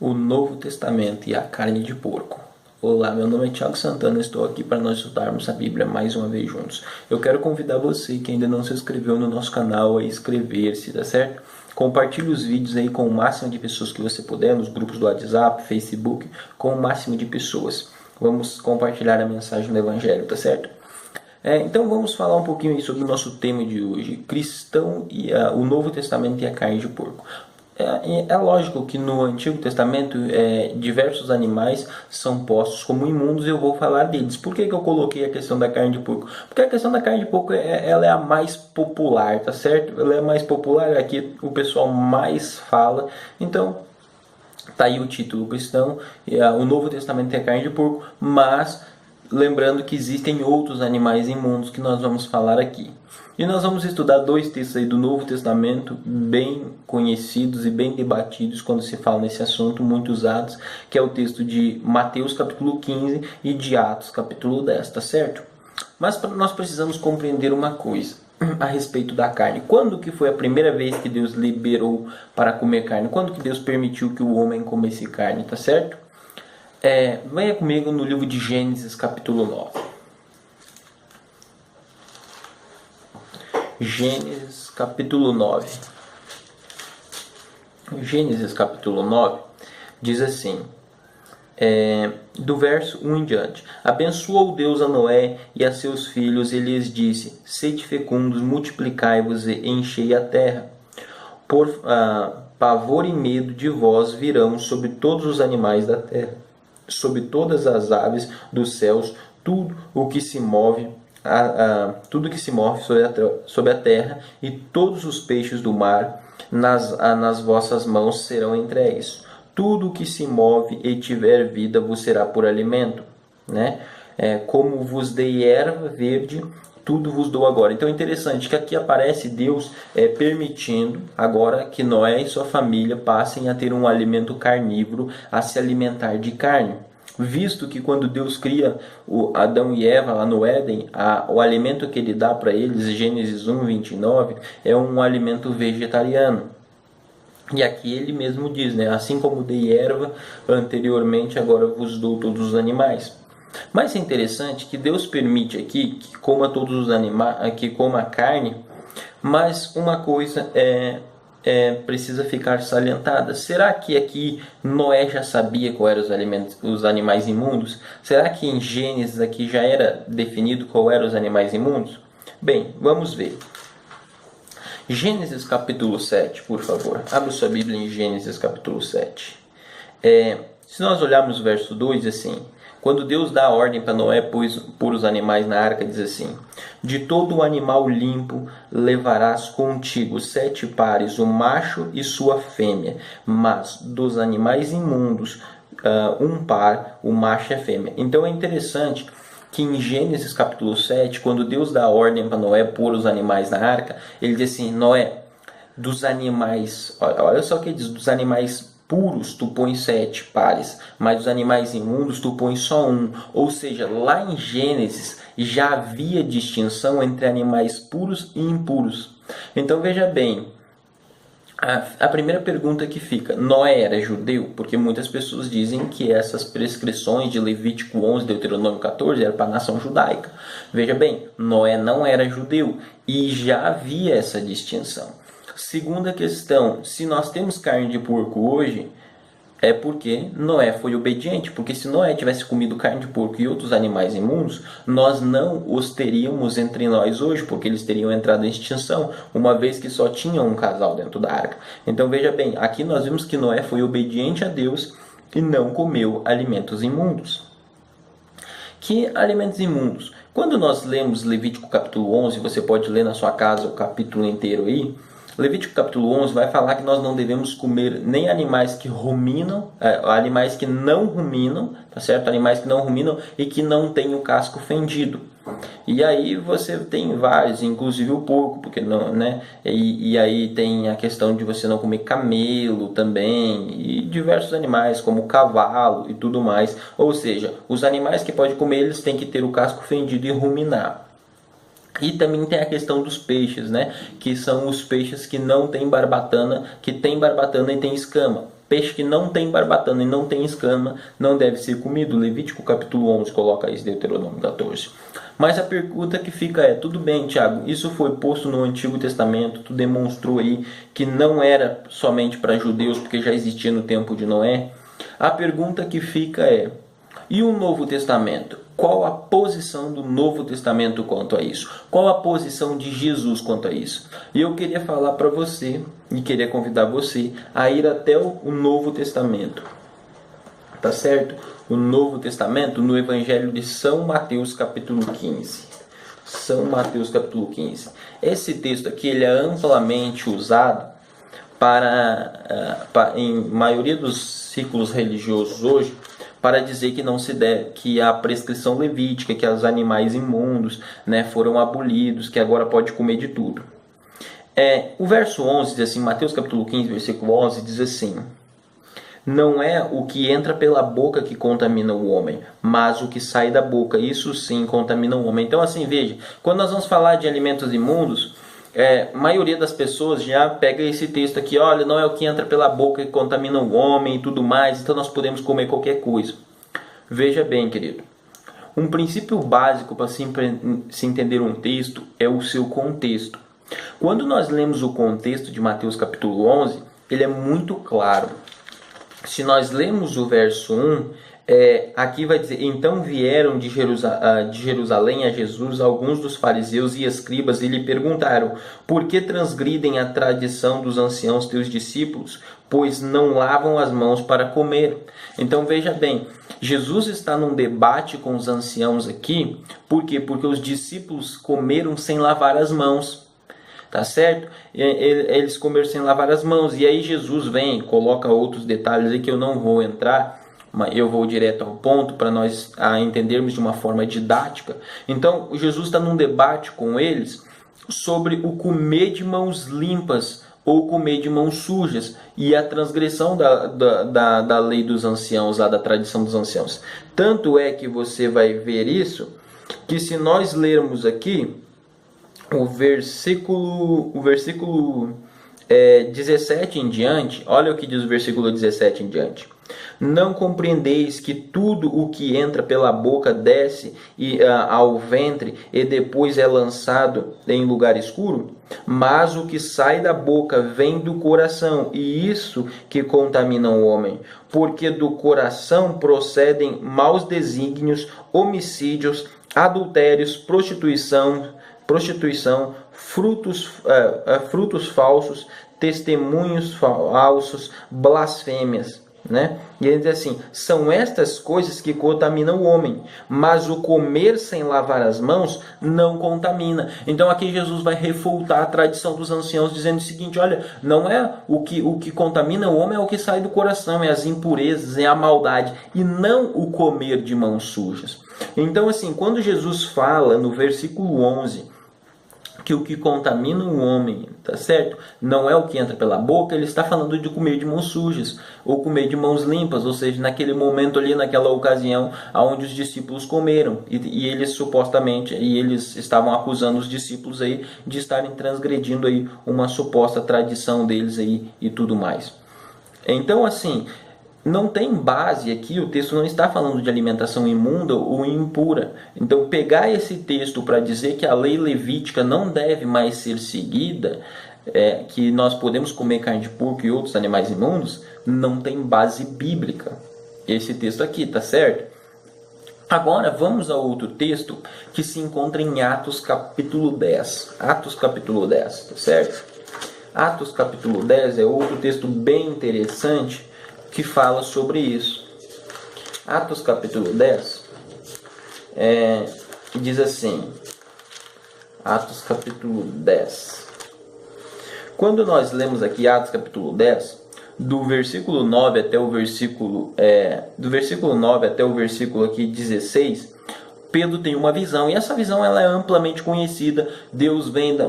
O Novo Testamento e a carne de porco. Olá, meu nome é Thiago Santana, estou aqui para nós estudarmos a Bíblia mais uma vez juntos. Eu quero convidar você que ainda não se inscreveu no nosso canal a inscrever-se, tá certo? Compartilhe os vídeos aí com o máximo de pessoas que você puder, nos grupos do WhatsApp, Facebook, com o máximo de pessoas. Vamos compartilhar a mensagem do Evangelho, tá certo? Então vamos falar um pouquinho aí sobre o nosso tema de hoje, cristão e o Novo Testamento e a carne de porco. É lógico que no Antigo Testamento diversos animais são postos como imundos e eu vou falar deles. Por que eu coloquei a questão da carne de porco? Porque a questão da carne de porco ela é a mais popular, tá certo? Ela é a mais popular, é a que o pessoal mais fala. Então, tá aí o título cristão, o Novo Testamento é carne de porco, mas lembrando que existem outros animais imundos que nós vamos falar aqui. E nós vamos estudar dois textos aí do Novo Testamento bem conhecidos e bem debatidos quando se fala nesse assunto, muito usados, que é o texto de Mateus capítulo 15 e de Atos capítulo 10, tá certo? Mas nós precisamos compreender uma coisa a respeito da carne. Quando que foi a primeira vez que Deus liberou para comer carne? Quando que Deus permitiu que o homem comesse carne, tá certo? Venha comigo no livro de Gênesis capítulo 9. Gênesis capítulo 9. Gênesis capítulo 9 diz assim, do verso 1 em diante. Abençoou Deus a Noé e a seus filhos e lhes disse, sede fecundos, multiplicai-vos e enchei a terra. Por pavor e medo de vós virão sobre todos os animais da terra, sobre todas as aves dos céus, tudo o que se move sobre a terra, e todos os peixes do mar nas vossas mãos serão entregues. Tudo o que se move e tiver vida vos será por alimento, né? Como vos dei erva verde, tudo vos dou agora. Então é interessante que aqui aparece Deus permitindo agora que Noé e sua família passem a ter um alimento carnívoro, a se alimentar de carne. Visto que quando Deus cria o Adão e Eva lá no Éden, o alimento que ele dá para eles, Gênesis 1, 29, é um alimento vegetariano. E aqui ele mesmo diz, né? Assim como dei erva anteriormente, agora vos dou todos os animais. Mas é interessante que Deus permite aqui que coma todos os animais, que coma a carne, mas uma coisa precisa ficar salientada. Será que aqui Noé já sabia quais eram os animais imundos? Será que em Gênesis aqui já era definido quais eram os animais imundos? Bem, vamos ver. Gênesis capítulo 7, por favor. Abra sua Bíblia em Gênesis capítulo 7. Se nós olharmos o verso 2, assim, quando Deus dá a ordem para Noé pôr os animais na arca, diz assim, de todo animal limpo levarás contigo 7 pares, o macho e sua fêmea, mas dos animais imundos, um par, o macho e a fêmea. Então é interessante que em Gênesis capítulo 7, quando Deus dá a ordem para Noé pôr os animais na arca, ele diz assim, Noé, dos animais, olha só o que ele diz, dos animais puros tu pões 7 pares, mas dos animais imundos tu pões só um. Ou seja, lá em Gênesis já havia distinção entre animais puros e impuros. Então veja bem, a primeira pergunta que fica, Noé era judeu? Porque muitas pessoas dizem que essas prescrições de Levítico 11, Deuteronômio 14 eram para a nação judaica. Veja bem, Noé não era judeu e já havia essa distinção. Segunda questão, se nós temos carne de porco hoje, é porque Noé foi obediente, porque se Noé tivesse comido carne de porco e outros animais imundos, nós não os teríamos entre nós hoje, porque eles teriam entrado em extinção, uma vez que só tinha um casal dentro da arca. Então veja bem, aqui nós vimos que Noé foi obediente a Deus e não comeu alimentos imundos. Que alimentos imundos? Quando nós lemos Levítico capítulo 11, você pode ler na sua casa o capítulo inteiro aí, Levítico capítulo 11 vai falar que nós não devemos comer nem animais que ruminam, animais que não ruminam, tá certo? Animais que não ruminam e que não têm o casco fendido. E aí você tem vários, inclusive o porco, porque não, né? E aí tem a questão de você não comer camelo também e diversos animais como cavalo e tudo mais. Ou seja, os animais que pode comer eles têm que ter o casco fendido e ruminar. E também tem a questão dos peixes, né? Que são os peixes que não têm barbatana, que tem barbatana e tem escama. peixe que não tem barbatana e não tem escama não deve ser comido. Levítico capítulo 11 coloca isso, Deuteronômio 14. Mas a pergunta que fica é, tudo bem, Tiago, isso foi posto no Antigo Testamento, tu demonstrou aí que não era somente para judeus, porque já existia no tempo de Noé. A pergunta que fica é, e o Novo Testamento? Qual a posição do Novo Testamento quanto a isso? Qual a posição de Jesus quanto a isso? E eu queria falar para você, e queria convidar você a ir até o Novo Testamento. Tá certo? O Novo Testamento no Evangelho de São Mateus capítulo 15. São Mateus capítulo 15. Esse texto aqui ele é amplamente usado em maioria dos círculos religiosos hoje, para dizer que não se deve, que a prescrição levítica, que os animais imundos, né, foram abolidos, que agora pode comer de tudo. O verso 11 diz assim, Mateus capítulo 15, versículo 11, diz assim, não é o que entra pela boca que contamina o homem, mas o que sai da boca, isso sim contamina o homem. Então assim, veja, quando nós vamos falar de alimentos imundos, a maioria das pessoas já pega esse texto aqui, olha, não é o que entra pela boca que contamina o homem e tudo mais, então nós podemos comer qualquer coisa. Veja bem, querido, um princípio básico para se entender um texto é o seu contexto. Quando nós lemos o contexto de Mateus capítulo 11, ele é muito claro. Se nós lemos o verso 1, aqui vai dizer, então vieram de Jerusalém a Jesus alguns dos fariseus e escribas e lhe perguntaram, por que transgridem a tradição dos anciãos teus discípulos, pois não lavam as mãos para comer? Então veja bem, Jesus está num debate com os anciãos aqui, por quê? Porque os discípulos comeram sem lavar as mãos. Tá certo? Eles comeram sem lavar as mãos. E aí Jesus vem, coloca outros detalhes aí que eu não vou entrar, mas eu vou direto ao ponto para nós entendermos de uma forma didática. Então, Jesus está num debate com eles sobre o comer de mãos limpas ou comer de mãos sujas e a transgressão da lei dos anciãos, da tradição dos anciãos. Tanto é que você vai ver isso, que se nós lermos aqui, o versículo 17 em diante, olha o que diz o versículo 17 em diante. Não compreendeis que tudo o que entra pela boca desce ao ventre e depois é lançado em lugar escuro? Mas o que sai da boca vem do coração, e isso que contamina o homem. Porque do coração procedem maus desígnios, homicídios, adultérios, prostituição, frutos falsos, testemunhos falsos, blasfêmias, né? E ele diz assim, são estas coisas que contaminam o homem, mas o comer sem lavar as mãos não contamina. Então aqui Jesus vai refutar a tradição dos anciãos, dizendo o seguinte, olha, não é o que contamina o homem, é o que sai do coração, é as impurezas, é a maldade, e não o comer de mãos sujas. Então assim, quando Jesus fala no versículo 11, que o que contamina o homem, tá certo? Não é o que entra pela boca, ele está falando de comer de mãos sujas, ou comer de mãos limpas, ou seja, naquele momento ali, naquela ocasião, onde os discípulos comeram, e eles supostamente, eles estavam acusando os discípulos aí de estarem transgredindo aí uma suposta tradição deles aí e tudo mais. Então assim, não tem base aqui, o texto não está falando de alimentação imunda ou impura. Então, pegar esse texto para dizer que a lei levítica não deve mais ser seguida, que nós podemos comer carne de porco e outros animais imundos, não tem base bíblica. Esse texto aqui, tá certo? Agora, vamos a outro texto que se encontra em Atos capítulo 10. Atos capítulo 10, tá certo? Atos capítulo 10 é outro texto bem interessante, que fala sobre isso. Atos capítulo 10 diz assim, Atos capítulo 10. Quando nós lemos aqui Atos capítulo 10, do versículo 9 até o versículo aqui 16, Pedro tem uma visão, e essa visão ela é amplamente conhecida.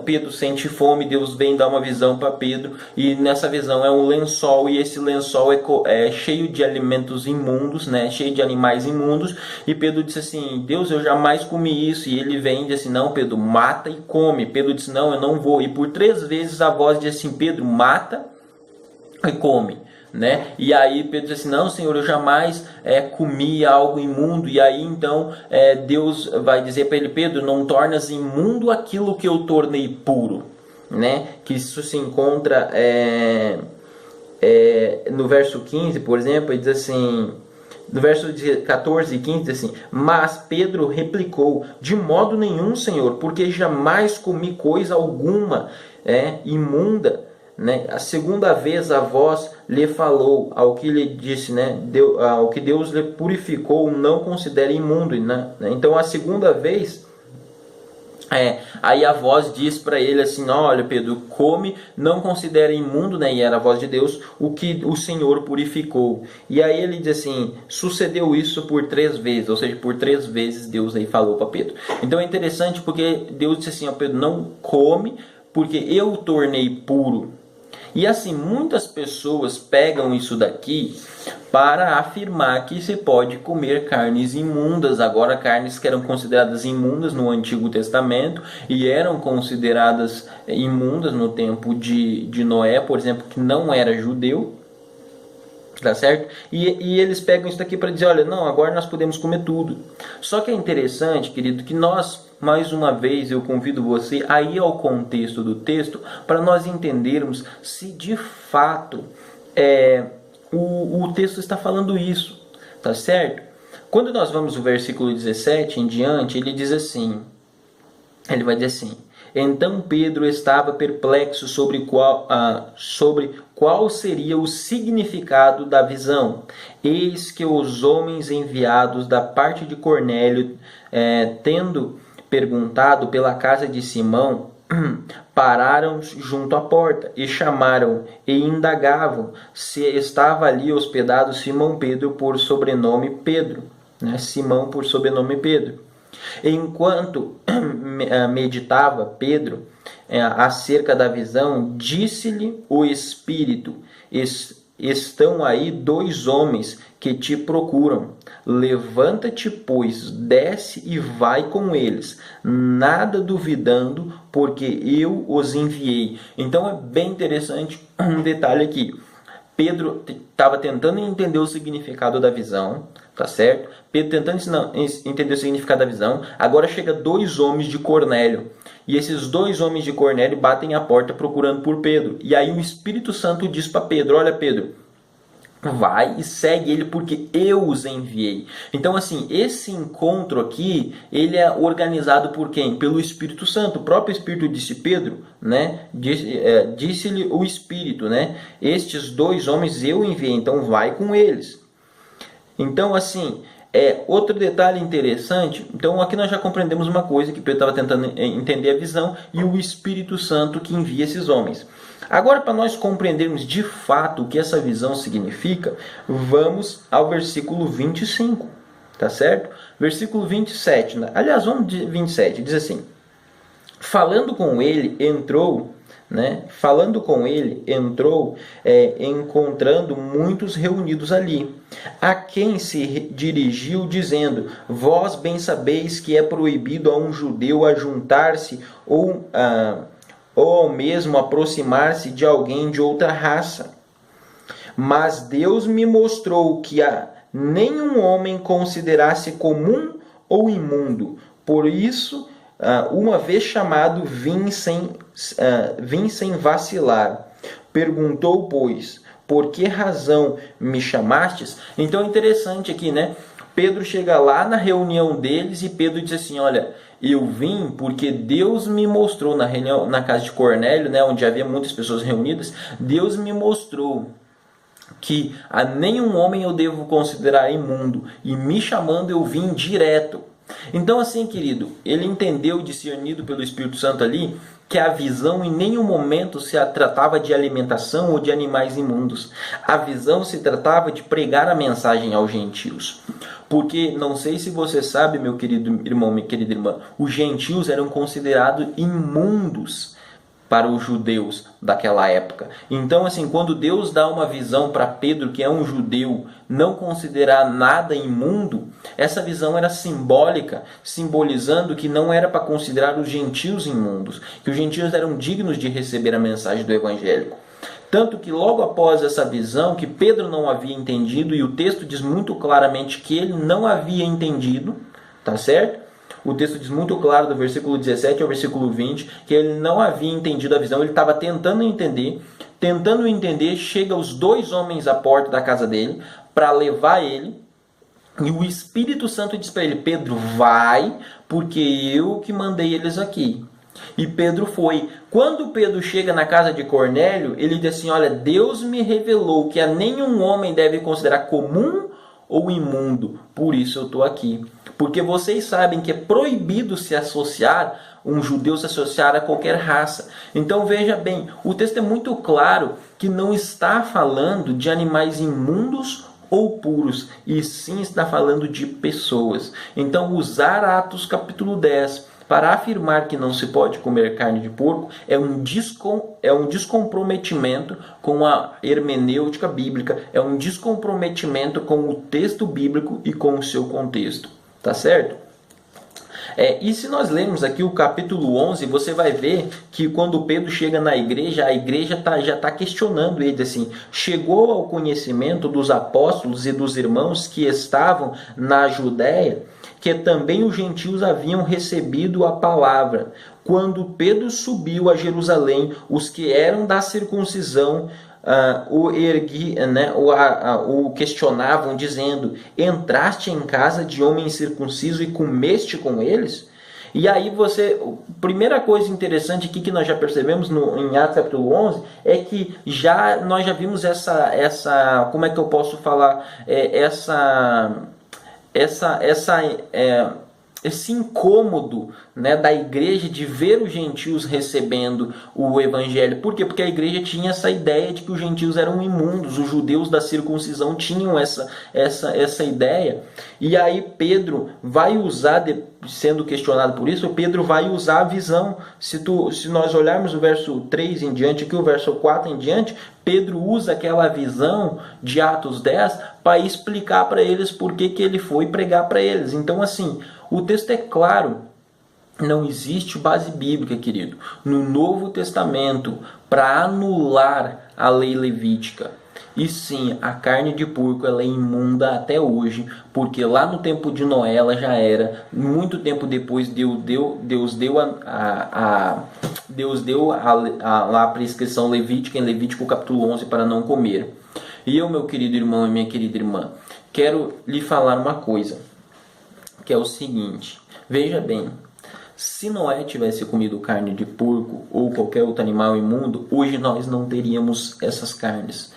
Pedro sente fome, Deus vem dar uma visão para Pedro, e nessa visão é um lençol, e esse lençol é cheio de alimentos imundos, né? Cheio de animais imundos, e Pedro disse assim, Deus, eu jamais comi isso, e ele vem e diz assim, não, Pedro, mata e come. Pedro disse, não, eu não vou, e por 3 vezes a voz diz assim, Pedro, mata e come. né? E aí Pedro diz assim, não, Senhor, eu jamais comi algo imundo. E aí então Deus vai dizer para ele, Pedro, não tornas imundo aquilo que eu tornei puro, né? Que isso se encontra no verso 15, por exemplo, ele diz assim, no verso 14 e 15 diz assim, mas Pedro replicou, de modo nenhum, Senhor, porque jamais comi coisa alguma imunda, né? A segunda vez a voz lhe falou, ao que lhe disse, né? Ao que Deus lhe purificou, não considere imundo, né? Então a segunda vez, aí a voz diz para ele assim, olha Pedro, come, não considere imundo, né? E era a voz de Deus, o que o Senhor purificou. E aí ele diz assim, sucedeu isso por 3 vezes, ou seja, por 3 vezes Deus aí falou para Pedro. Então é interessante porque Deus disse assim, Pedro, não come, porque eu o tornei puro. E assim, muitas pessoas pegam isso daqui para afirmar que se pode comer carnes imundas. Agora, carnes que eram consideradas imundas no Antigo Testamento e eram consideradas imundas no tempo de Noé, por exemplo, que não era judeu. Tá certo? E eles pegam isso daqui para dizer, olha, não, agora nós podemos comer tudo. Só que é interessante, querido, que nós, mais uma vez, eu convido você a ir ao contexto do texto para nós entendermos se de fato o texto está falando isso, tá certo? Quando nós vamos no versículo 17 em diante, ele diz assim, ele vai dizer assim, então Pedro estava perplexo sobre qual seria o significado da visão. Eis que os homens enviados da parte de Cornélio, tendo perguntado pela casa de Simão, pararam junto à porta e chamaram e indagavam se estava ali hospedado Simão Pedro por sobrenome Pedro, né? Simão por sobrenome Pedro. Enquanto meditava Pedro acerca da visão, disse-lhe o Espírito, estão aí 2 homens que te procuram. Levanta-te, pois, desce e vai com eles, nada duvidando, porque eu os enviei. Então é bem interessante um detalhe aqui. Pedro estava tentando entender o significado da visão, tá certo? Pedro tentando entender o significado da visão. Agora chega 2 homens de Cornélio. E esses 2 homens de Cornélio batem a porta procurando por Pedro. E aí o Espírito Santo diz para Pedro, olha Pedro, vai e segue ele porque eu os enviei. Então assim, esse encontro aqui, ele é organizado por quem? Pelo Espírito Santo. O próprio Espírito disse Pedro, né? Disse-lhe o Espírito, né? Estes 2 homens eu enviei, então vai com eles. Então assim, outro detalhe interessante, então aqui nós já compreendemos uma coisa, que Pedro estava tentando entender a visão e o Espírito Santo que envia esses homens. Agora, para nós compreendermos de fato o que essa visão significa, vamos ao versículo 25, tá certo? Versículo 27, aliás, vamos de 27, diz assim, falando com ele, entrou, encontrando muitos reunidos ali, a quem se dirigiu dizendo, vós bem sabeis que é proibido a um judeu ajuntar-se ou ao mesmo aproximar-se de alguém de outra raça. Mas Deus me mostrou que a nenhum homem considerasse comum ou imundo. Por isso, uma vez chamado, vim sem vacilar. Perguntou, pois, por que razão me chamastes? Então é interessante aqui, né? Pedro chega lá na reunião deles e Pedro diz assim, olha, eu vim porque Deus me mostrou na reunião, na casa de Cornélio, né, onde havia muitas pessoas reunidas, Deus me mostrou que a nenhum homem eu devo considerar imundo, e me chamando eu vim direto. Então assim, querido, ele entendeu, discernido pelo Espírito Santo ali, que a visão em nenhum momento se tratava de alimentação ou de animais imundos. A visão se tratava de pregar a mensagem aos gentios. Porque, não sei se você sabe, meu querido irmão, minha querida irmã, os gentios eram considerados imundos para os judeus daquela época. Então, assim, quando Deus dá uma visão para Pedro, que é um judeu, não considerar nada imundo, essa visão era simbólica, simbolizando que não era para considerar os gentios imundos, que os gentios eram dignos de receber a mensagem do evangelho. Tanto que logo após essa visão, que Pedro não havia entendido, e o texto diz muito claramente que ele não havia entendido, tá certo? O texto diz muito claro, do versículo 17 ao versículo 20, que ele não havia entendido a visão, ele estava tentando entender, chega os 2 homens à porta da casa dele para levar ele, e o Espírito Santo diz para ele: Pedro, vai, porque eu que mandei eles aqui. E Pedro foi. Quando Pedro chega na casa de Cornélio, ele diz assim: olha, Deus me revelou que a nenhum homem deve considerar comum ou imundo, por isso eu estou aqui. Porque vocês sabem que é proibido se associar, um judeu se associar a qualquer raça. Então veja bem, o texto é muito claro que não está falando de animais imundos ou puros, e sim está falando de pessoas. Então usar Atos capítulo 10 para afirmar que não se pode comer carne de porco é um descomprometimento com a hermenêutica bíblica, é um descomprometimento com o texto bíblico e com o seu contexto. Tá certo? E se nós lermos aqui o capítulo 11, você vai ver que quando Pedro chega na igreja, a igreja já está questionando ele assim: chegou ao conhecimento dos apóstolos e dos irmãos que estavam na Judéia, que também os gentios haviam recebido a palavra. Quando Pedro subiu a Jerusalém, os que eram da circuncisão o questionavam, dizendo: entraste em casa de homem incircunciso e comeste com eles? E aí primeira coisa interessante aqui que nós já percebemos em Atos capítulo 11 é que nós já vimos como é que eu posso falar, esse incômodo, né, da igreja de ver os gentios recebendo o evangelho. Por quê? Porque a igreja tinha essa ideia de que os gentios eram imundos, os judeus da circuncisão tinham essa ideia. E aí Pedro vai usar, sendo questionado por isso, Pedro vai usar a visão. Se nós olharmos o verso 3 em diante, aqui o verso 4 em diante, Pedro usa aquela visão de Atos 10 para explicar para eles por que ele foi pregar para eles. Então assim, o texto é claro, não existe base bíblica, querido, no Novo Testamento para anular a lei levítica. E sim, a carne de porco ela é imunda até hoje, porque lá no tempo de Noé ela já era. Muito tempo depois Deus deu a prescrição levítica em Levítico capítulo 11 para não comer. E eu, meu querido irmão e minha querida irmã, quero lhe falar uma coisa, que é o seguinte: veja bem, se Noé tivesse comido carne de porco ou qualquer outro animal imundo, hoje nós não teríamos essas carnes.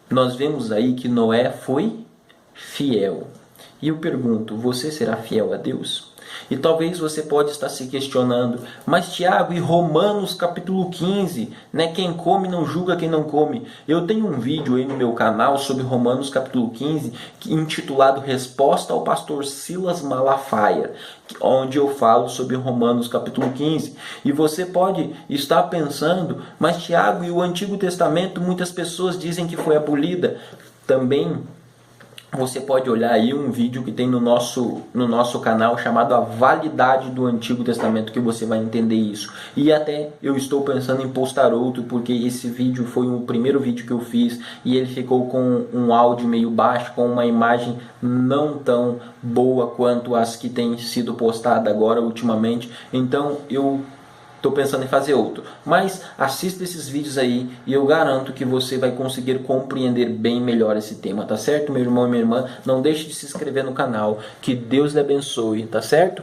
Nós vemos aí que Noé foi fiel. E eu pergunto, você será fiel a Deus? E talvez você pode estar se questionando: mas Tiago, e Romanos capítulo 15, né? Quem come não julga quem não come. Eu tenho um vídeo aí no meu canal sobre Romanos capítulo 15, intitulado Resposta ao pastor Silas Malafaia, onde eu falo sobre Romanos capítulo 15. E você pode estar pensando: mas Tiago, e o Antigo Testamento muitas pessoas dizem que foi abolida. Também você pode olhar aí um vídeo que tem no nosso canal chamado A Validade do Antigo Testamento, que você vai entender isso. E até eu estou pensando em postar outro, porque esse vídeo foi o primeiro vídeo que eu fiz e ele ficou com um áudio meio baixo, com uma imagem não tão boa quanto as que têm sido postadas agora ultimamente. Então eu estou pensando em fazer outro. Mas assista esses vídeos aí e eu garanto que você vai conseguir compreender bem melhor esse tema, tá certo, meu irmão e minha irmã? Não deixe de se inscrever no canal. Que Deus lhe abençoe, tá certo?